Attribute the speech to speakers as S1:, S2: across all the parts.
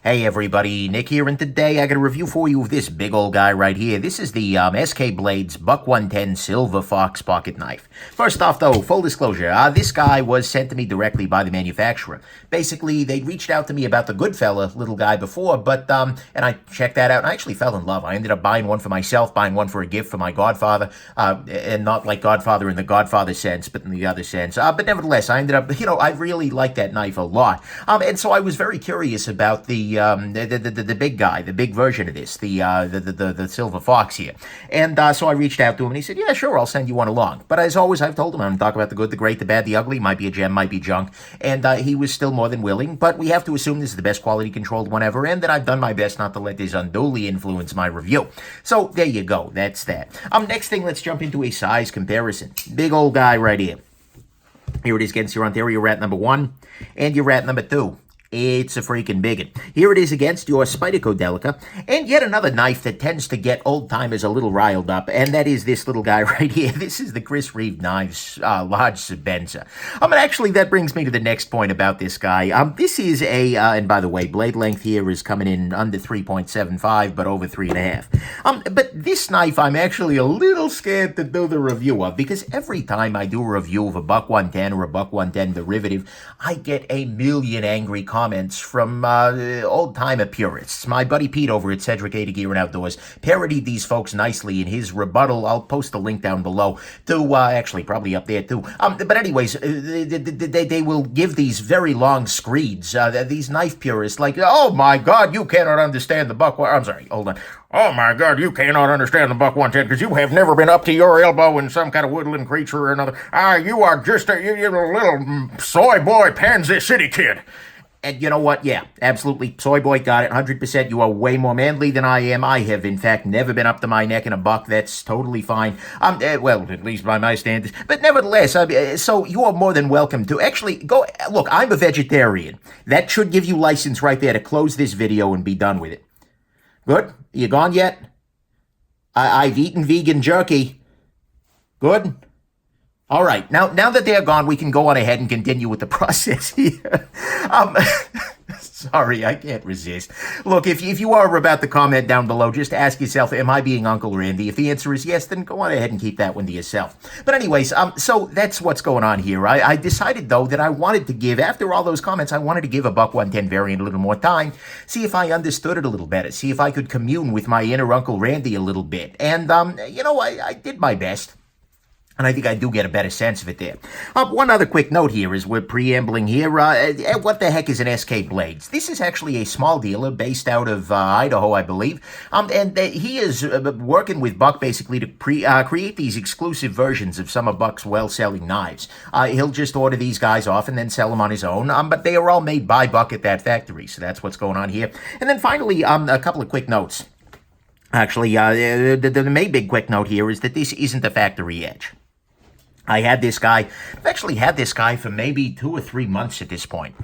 S1: Hey everybody, Nick here, and today I got a review for you of this big old guy right here. This is the SKBlades Buck 110 Silver Fox pocket knife. First off though, full disclosure, this guy was sent to me directly by the manufacturer. Basically, they reached out to me about the Goodfella little guy before, but, and I checked that out, and I actually fell in love. I ended up buying one for myself, buying one for a gift for my godfather, and not like Godfather in the Godfather sense, but in the other sense. But nevertheless, I ended up, I really like that knife a lot. And so I was very curious about the big guy, the big version of this, the Silver Fox here. And so I reached out to him, and he said, yeah, sure, I'll send you one along. But as always, I've told him I'm going to talk about the good, the great, the bad, the ugly, might be a gem, might be junk. And he was still more than willing, but we have to assume this is the best quality controlled one ever, and that I've done my best not to let this unduly influence my review. So there you go, that's that. Next thing, let's jump into a size comparison. Big old guy right here. Here it is against your Ontario rat number 1 and your rat number 2. It's a freaking biggin. Here it is against your Spyderco Delica, and yet another knife that tends to get old-timers a little riled up, and that is this little guy right here. This is the Chris Reeve Knives Large Shabazz. And actually, that brings me to the next point about this guy. This is a, and by the way, blade length here is coming in under 3.75, but over 3.5. But this knife, I'm actually a little scared to do the review of, because every time I do a review of a Buck 110 or a Buck 110 derivative, I get a million angry comments from old-timer purists. My buddy Pete over at Cedric A to Gear and Outdoors parodied these folks nicely in his rebuttal. I'll post the link down below to, actually, probably up there too. But anyways, they will give these very long screeds, these knife purists, like, oh my God, you cannot understand the Buck, I'm sorry, hold on. Oh my God, you cannot understand the Buck 110 because you have never been up to your elbow in some kind of woodland creature or another. You are just you're a little soy boy pansy city kid. And you know what? Yeah, absolutely. Soy boy got it. 100%. You are way more manly than I am. I have, in fact, never been up to my neck in a buck. That's totally fine. Well, at least by my standards. But nevertheless, so you are more than welcome to actually go. Look, I'm a vegetarian. That should give you license right there to close this video and be done with it. Good? You gone yet? I've eaten vegan jerky. Good? All right, now that they're gone, we can go on ahead and continue with the process here. Sorry, I can't resist. Look, if you are about to comment down below, just ask yourself, am I being Uncle Randy? If the answer is yes, then go on ahead and keep that one to yourself. But anyways, so that's what's going on here. I decided, though, that I wanted to give, after all those comments, I wanted to give a Buck 110 variant a little more time, see if I understood it a little better, see if I could commune with my inner Uncle Randy a little bit. And, I did my best. And I think I do get a better sense of it there. One other quick note here as we're preambling here. What the heck is an SKBlades? This is actually a small dealer based out of Idaho, I believe. And he is working with Buck basically to create these exclusive versions of some of Buck's well-selling knives. He'll just order these guys off and then sell them on his own. But they are all made by Buck at that factory. So that's what's going on here. And then finally, a couple of quick notes. Actually, the main big quick note here is that this isn't a factory edge. I had this guy, I've actually had this guy for maybe 2 or 3 months at this point.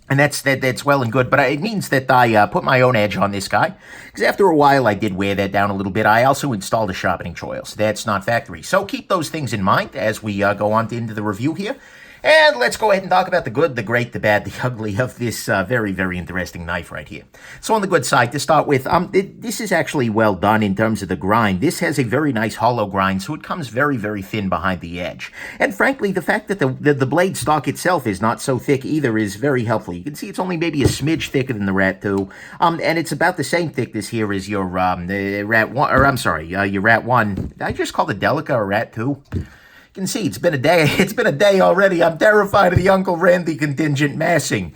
S1: And that's well and good, but it means that I put my own edge on this guy, because after a while I did wear that down a little bit. I also installed a sharpening choil, so that's not factory. So keep those things in mind as we go on into the review here. And let's go ahead and talk about the good, the great, the bad, the ugly of this very, very interesting knife right here. So on the good side, to start with, this is actually well done in terms of the grind. This has a very nice hollow grind, so it comes very, very thin behind the edge. And frankly, the fact that the blade stock itself is not so thick either is very helpful. You can see it's only maybe a smidge thicker than the Rat 2, and it's about the same thickness here as your Rat 1, or I'm sorry, your Rat 1. Did I just call the Delica a Rat 2? You can see it's been a day. It's been a day already. I'm terrified of the Uncle Randy contingent massing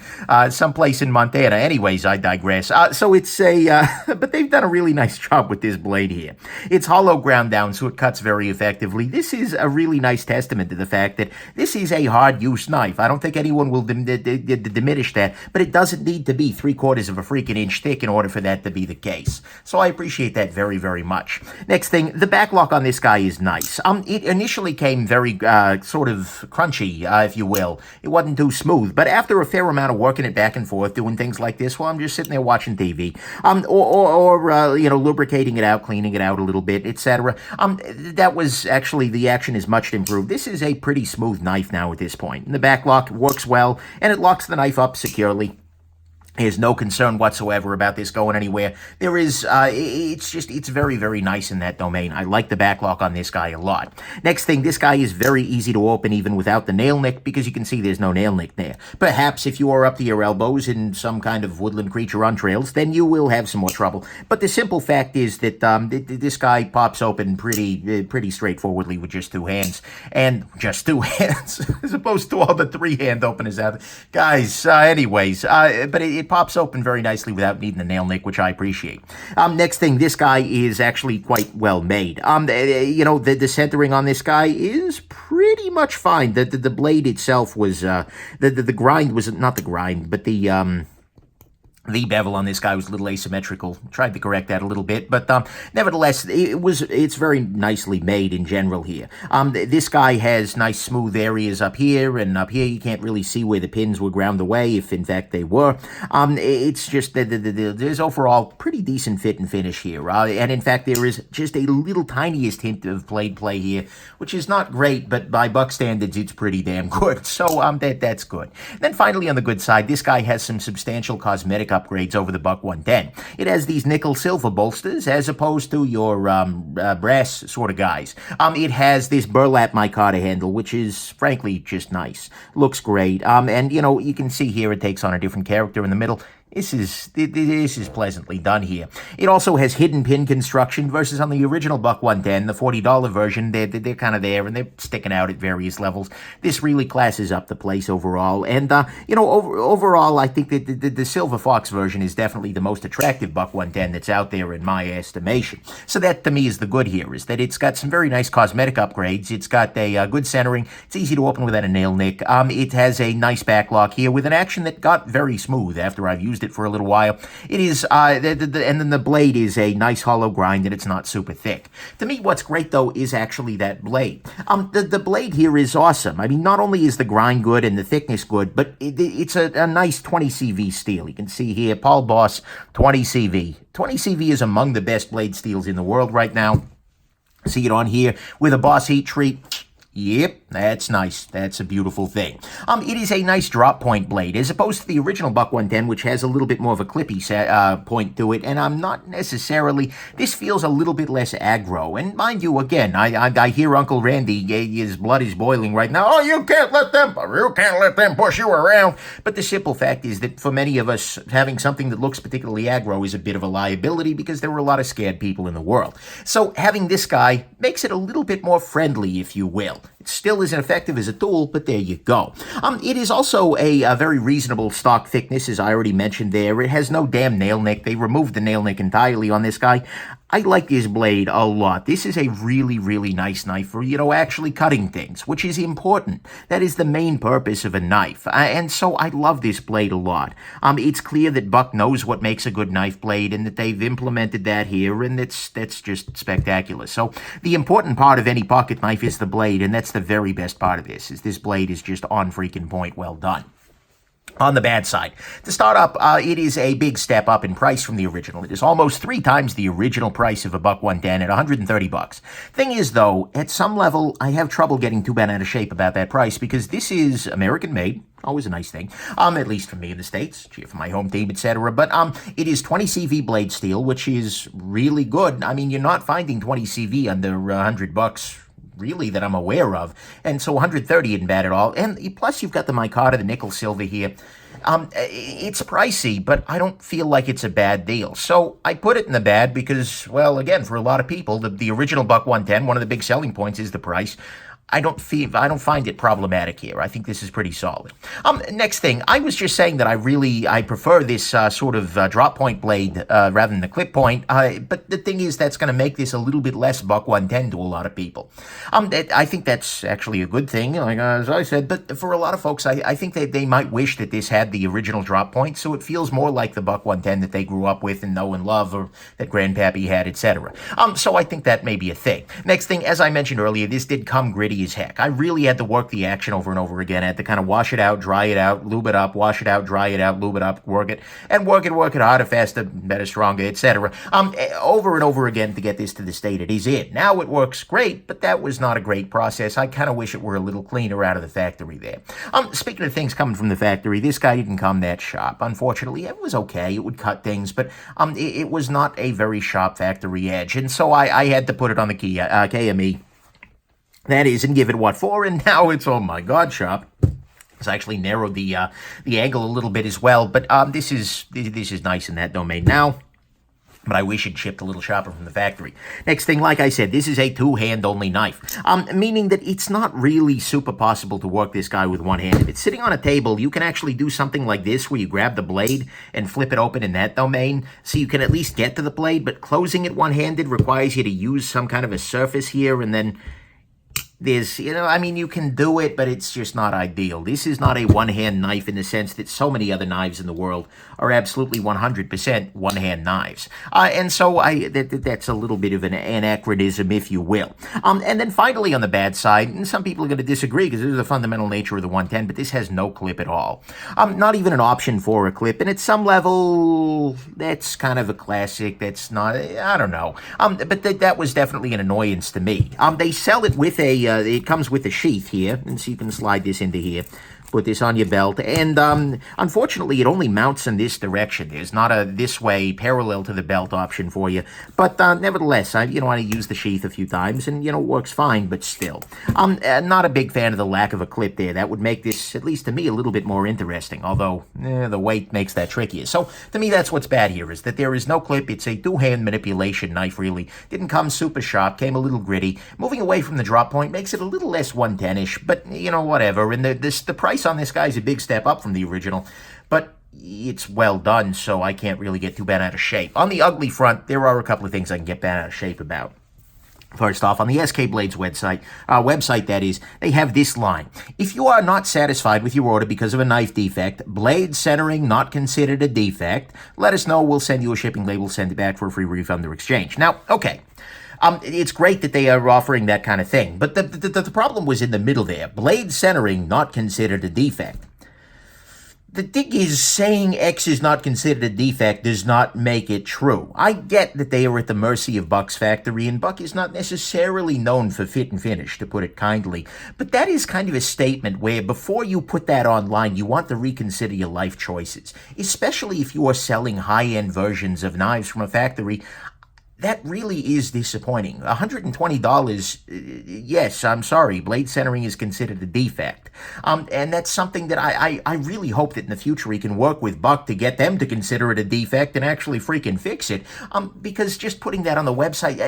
S1: someplace in Montana. Anyways, I digress. So it's but they've done a really nice job with this blade here. It's hollow ground down, so it cuts very effectively. This is a really nice testament to the fact that this is a hard-use knife. I don't think anyone will diminish that, but it doesn't need to be 3/4 of a freaking inch thick in order for that to be the case. So I appreciate that very, very much. Next thing, the back lock on this guy is nice. It initially came very sort of crunchy, if you will. It wasn't too smooth, but after a fair amount of working it back and forth, doing things like this while I'm just sitting there watching TV, or lubricating it out, cleaning it out a little bit, etc. That was actually, the action is much improved. This is a pretty smooth knife now at this point. And the back lock works well, and it locks the knife up securely. There's no concern whatsoever about this going anywhere. There is, it's very, very nice in that domain. I like the backlock on this guy a lot. Next thing, this guy is very easy to open even without the nail nick, because you can see there's no nail nick there. Perhaps if you are up to your elbows in some kind of woodland creature on trails, then you will have some more trouble. But the simple fact is that this guy pops open pretty straightforwardly with just 2 hands. And just 2 hands, as opposed to all the 3-hand openers out there. Guys, anyways, but it pops open very nicely without needing a nail nick, which I appreciate. Next thing, this guy is actually quite well made. The centering on this guy is pretty much fine. The blade itself was, the grind was, not the grind, but the bevel on this guy was a little asymmetrical. Tried to correct that a little bit, but nevertheless, it's very nicely made in general here. This guy has nice smooth areas up here, and up here you can't really see where the pins were ground away, if in fact they were. It's just there's overall pretty decent fit and finish here, and in fact there is just a little tiniest hint of blade play here, which is not great, but by buck standards it's pretty damn good. So that's good. Then finally, on the good side, this guy has some substantial cosmetic upgrades over the Buck 110. It has these nickel silver bolsters as opposed to your brass sort of guys. It has this burlap micarta handle, which is frankly just nice. Looks great. And you can see here it takes on a different character in the middle. This is pleasantly done here. It also has hidden pin construction versus on the original Buck 110, the $40 version. They're kind of there and they're sticking out at various levels. This really classes up the place overall. And, overall, I think that the Silver Fox version is definitely the most attractive Buck 110 that's out there in my estimation. So that, to me, is the good here, is that it's got some very nice cosmetic upgrades. It's got a good centering. It's easy to open without a nail nick. It has a nice backlock here with an action that got very smooth after I've used it for a little while. It is, and then the blade is a nice hollow grind, and it's not super thick. To me, what's great, though, is actually that blade. The blade here is awesome. I mean, not only is the grind good and the thickness good, but it's a nice 20 CV steel. You can see here, Paul Boss, 20 CV. 20 CV is among the best blade steels in the world right now. See it on here with a Boss heat treat. Yep, that's nice. That's a beautiful thing. It is a nice drop point blade, as opposed to the original Buck 110, which has a little bit more of a clippy point to it, and I'm not necessarily... This feels a little bit less aggro, and mind you, again, I hear Uncle Randy, his blood is boiling right now. Oh, you can't let them push you around. But the simple fact is that for many of us, having something that looks particularly aggro is a bit of a liability, because there are a lot of scared people in the world. So having this guy makes it a little bit more friendly, if you will. It still isn't effective as a tool, but there you go. It is also a very reasonable stock thickness, as I already mentioned there. It has no damn nail nick. They removed the nail nick entirely on this guy. I like this blade a lot. This is a really, really nice knife for, actually cutting things, which is important. That is the main purpose of a knife. And so I love this blade a lot. It's clear that Buck knows what makes a good knife blade and that they've implemented that here, and that's just spectacular. So the important part of any pocket knife is the blade, and that's the very best part of this, is this blade is just on freaking point. Well done. On the bad side, to start up, it is a big step up in price from the original. It is almost 3 times the original price of a Buck 110 at $130. Thing is, though, at some level, I have trouble getting too bent out of shape about that price, because this is American-made. Always a nice thing, at least for me in the States, cheer for my home team, etc. But it is 20 CV blade steel, which is really good. I mean, you're not finding 20 CV under $100 really that I'm aware of, and so 130 isn't bad at all. And plus you've got the micarta, the nickel silver here. It's pricey, but I don't feel like it's a bad deal. So I put it in the bad because, well, again, for a lot of people, the original Buck 110, one of the big selling points is the price. I don't find it problematic here. I think this is pretty solid. Next thing, I was just saying that I prefer this sort of drop point blade rather than the clip point. But the thing is, that's going to make this a little bit less Buck 110 to a lot of people. I think that's actually a good thing, like as I said. But for a lot of folks, I think that they might wish that this had the original drop point, so it feels more like the Buck 110 that they grew up with and know and love, or that Grandpappy had, etc. So I think that may be a thing. Next thing, as I mentioned earlier, this did come gritty heavy as heck. I really had to work the action over and over again. I had to kind of wash it out, dry it out, lube it up, wash it out, dry it out, lube it up, work it harder, faster, better, stronger, etc. Over and over again to get this to the state it is in. Now it works great, but that was not a great process. I kind of wish it were a little cleaner out of the factory there. Speaking of things coming from the factory, this guy didn't come that sharp. Unfortunately, it was okay. It would cut things, but it was not a very sharp factory edge, and so I had to put it on the KME. That is, and give it what for, and now it's, oh my God, sharp. It's actually narrowed the angle a little bit as well, but this is nice in that domain now. But I wish it shipped a little sharper from the factory. Next thing, like I said, this is a two-hand only knife, meaning that it's not really super possible to work this guy with one hand. If it's sitting on a table, you can actually do something like this, where you grab the blade and flip it open in that domain, so you can at least get to the blade, but closing it one-handed requires you to use some kind of a surface here, and then there's, I mean, you can do it, but it's just not ideal. This is not a one-hand knife in the sense that so many other knives in the world are absolutely 100% one-hand knives. And so that's a little bit of an anachronism, if you will. And then finally on the bad side, and some people are going to disagree because this is the fundamental nature of the 110, but this has no clip at all. Not even an option for a clip, and at some level, that's kind of a classic. That's not, I don't know. But that was definitely an annoyance to me. They sell it with it comes with a sheath here, and so you can slide this into here. Put this on your belt, and unfortunately, it only mounts in this direction. There's not a this way parallel to the belt option for you, but nevertheless, I use the sheath a few times, and it works fine. But still, I'm not a big fan of the lack of a clip there. That would make this, at least to me, a little bit more interesting. Although the weight makes that trickier. So to me, that's what's bad here, is that there is no clip. It's a two-hand manipulation knife. Really didn't come super sharp. Came a little gritty. Moving away from the drop point makes it a little less 110-ish. But whatever. And the price on this guy is a big step up from the original, but it's well done, so I can't really get too bad out of shape. On the ugly front, there are a couple of things I can get bad out of shape about. First off, on the SKBlades website, that is, they have this line. If you are not satisfied with your order because of a knife defect, blade centering not considered a defect, let us know. We'll send you a shipping label, send it back for a free refund or exchange. Now, okay. It's great that they are offering that kind of thing, but the problem was in the middle there. Blade centering not considered a defect. The thing is, saying X is not considered a defect does not make it true. I get that they are at the mercy of Buck's factory, and Buck is not necessarily known for fit and finish, to put it kindly. But that is kind of a statement where before you put that online, you want to reconsider your life choices, especially if you are selling high-end versions of knives from a factory. That really is disappointing. $120, yes, I'm sorry, blade centering is considered a defect. And that's something that I really hope that in the future we can work with Buck to get them to consider it a defect and actually freaking fix it. Because just putting that on the website,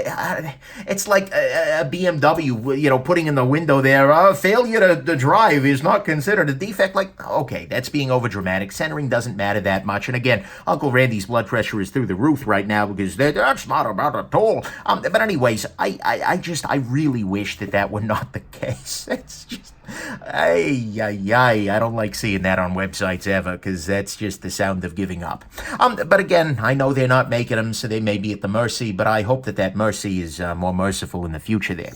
S1: it's like a BMW, putting in the window there, failure to drive is not considered a defect. Like, okay, that's being overdramatic. Centering doesn't matter that much. And again, Uncle Randy's blood pressure is through the roof right now because that's not about at all. But anyways, I really wish that were not the case. It's just, I don't like seeing that on websites ever, because that's just the sound of giving up. But again, I know they're not making them, so they may be at the mercy, but I hope that mercy is more merciful in the future there.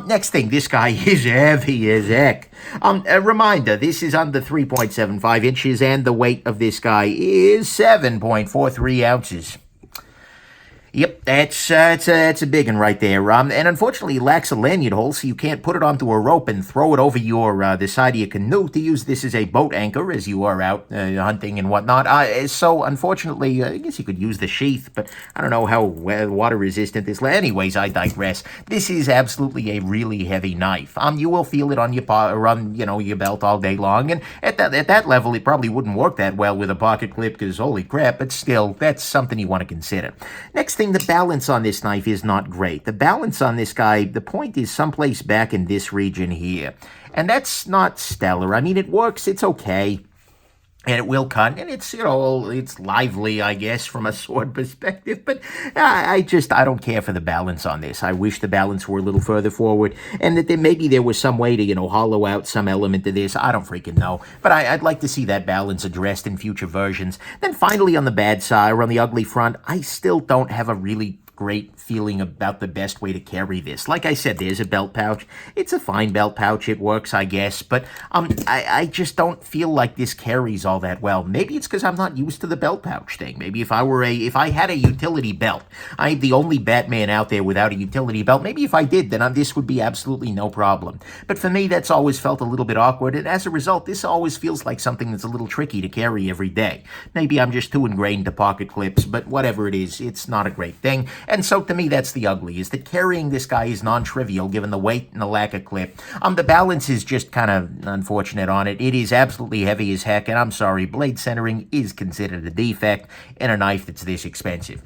S1: Next thing, this guy is heavy as heck. A reminder, this is under 3.75 inches, and the weight of this guy is 7.43 ounces. Yep, that's a big one right there. And unfortunately, it lacks a lanyard hole, so you can't put it onto a rope and throw it over the side of your canoe to use this as a boat anchor as you are out hunting and whatnot. So unfortunately, I guess you could use the sheath, but I don't know how water resistant this. Anyways, I digress. This is absolutely a really heavy knife. You will feel it on your belt all day long, and at that level, it probably wouldn't work that well with a pocket clip, because holy crap! But still, that's something you want to consider. Next thing. The balance on this knife is not great. The balance on this guy, the point is someplace back in this region here. And that's not stellar. I mean, it works. It's okay. And it will cut, and it's, it's lively, I guess, from a sword perspective, but I don't care for the balance on this. I wish the balance were a little further forward, and that maybe there was some way to, hollow out some element of this. I don't freaking know, but I'd like to see that balance addressed in future versions. Then finally, on the bad side, or on the ugly front, I still don't have a really great feeling about the best way to carry this. Like I said, there's a belt pouch. It's a fine belt pouch. It works, I guess, but I just don't feel like this carries all that well. Maybe it's because I'm not used to the belt pouch thing. Maybe if I had a utility belt, I'm the only Batman out there without a utility belt. Maybe if I did, then this would be absolutely no problem. But for me, that's always felt a little bit awkward, and as a result, this always feels like something that's a little tricky to carry every day. Maybe I'm just too ingrained to pocket clips, but whatever it is, it's not a great thing. And so to me, that's the ugly, is that carrying this guy is non-trivial given the weight and the lack of clip. The balance is just kind of unfortunate on it. It is absolutely heavy as heck, and I'm sorry, blade centering is considered a defect in a knife that's this expensive.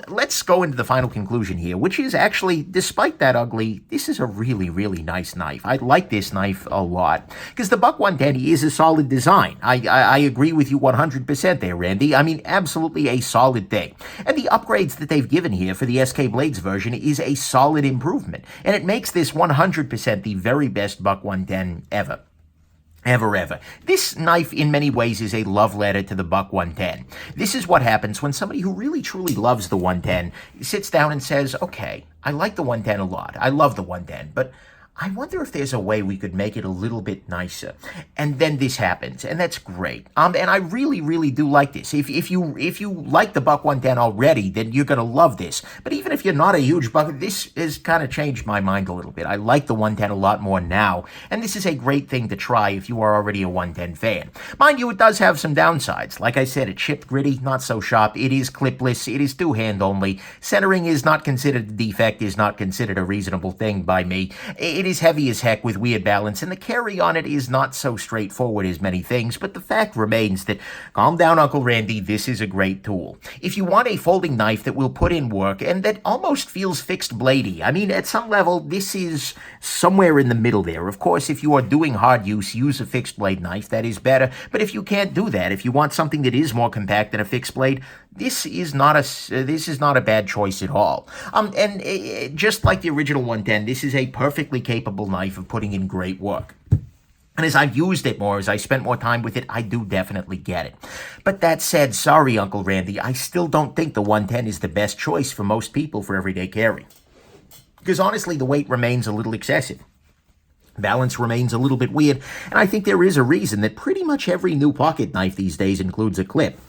S1: Let's go into the final conclusion here, which is actually, despite that ugly, this is a really, really nice knife. I like this knife a lot, because the Buck 110 is a solid design. I agree with you 100% there, Randy. I mean, absolutely a solid thing. And the upgrades that they've given here for the SKBlades version is a solid improvement, and it makes this 100% the very best Buck 110 ever. Ever. This knife, in many ways, is a love letter to the Buck 110. This is what happens when somebody who really, truly loves the 110 sits down and says, okay, I like the 110 a lot. I love the 110, but I wonder if there's a way we could make it a little bit nicer. And then this happens, and that's great. And I really, really do like this. If you like the Buck 110 already, then you're going to love this. But even if you're not a huge Buck, this has kind of changed my mind a little bit. I like the 110 a lot more now, and this is a great thing to try if you are already a 110 fan. Mind you, it does have some downsides. Like I said, it's chipped gritty, not so sharp. It is clipless. It is two-hand only. Centering is not considered a defect, is not considered a reasonable thing by me. It is heavy as heck with weird balance, and the carry on it is not so straightforward as many things, but the fact remains that, calm down, Uncle Randy, this is a great tool. If you want a folding knife that will put in work and that almost feels fixed bladey, I mean, at some level, this is somewhere in the middle there. Of course, if you are doing hard use a fixed blade knife, that is better, but if you can't do that, if you want something that is more compact than a fixed blade, this is not a bad choice at all. Just like the original 110, this is a perfectly capable knife of putting in great work. And as I've used it more, as I spent more time with it, I do definitely get it. But that said, sorry, Uncle Randy, I still don't think the 110 is the best choice for most people for everyday carry. Because honestly, the weight remains a little excessive. Balance remains a little bit weird, and I think there is a reason that pretty much every new pocket knife these days includes a clip.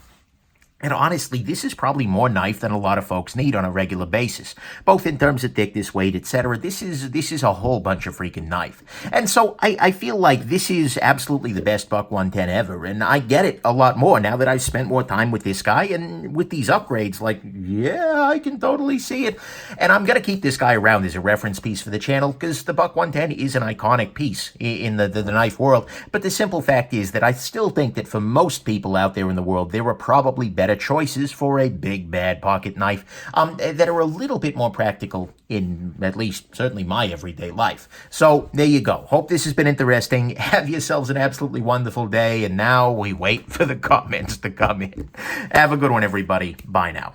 S1: And honestly, this is probably more knife than a lot of folks need on a regular basis, both in terms of thickness, weight, etc. This is a whole bunch of freaking knife. And so I feel like this is absolutely the best Buck 110 ever, and I get it a lot more now that I've spent more time with this guy and with these upgrades. Like, yeah, I can totally see it. And I'm going to keep this guy around as a reference piece for the channel, because the Buck 110 is an iconic piece in the knife world. But the simple fact is that I still think that for most people out there in the world, there are probably better choices for a big, bad pocket knife that are a little bit more practical in, at least, certainly my everyday life. So, there you go. Hope this has been interesting. Have yourselves an absolutely wonderful day, and now we wait for the comments to come in. Have a good one, everybody. Bye now.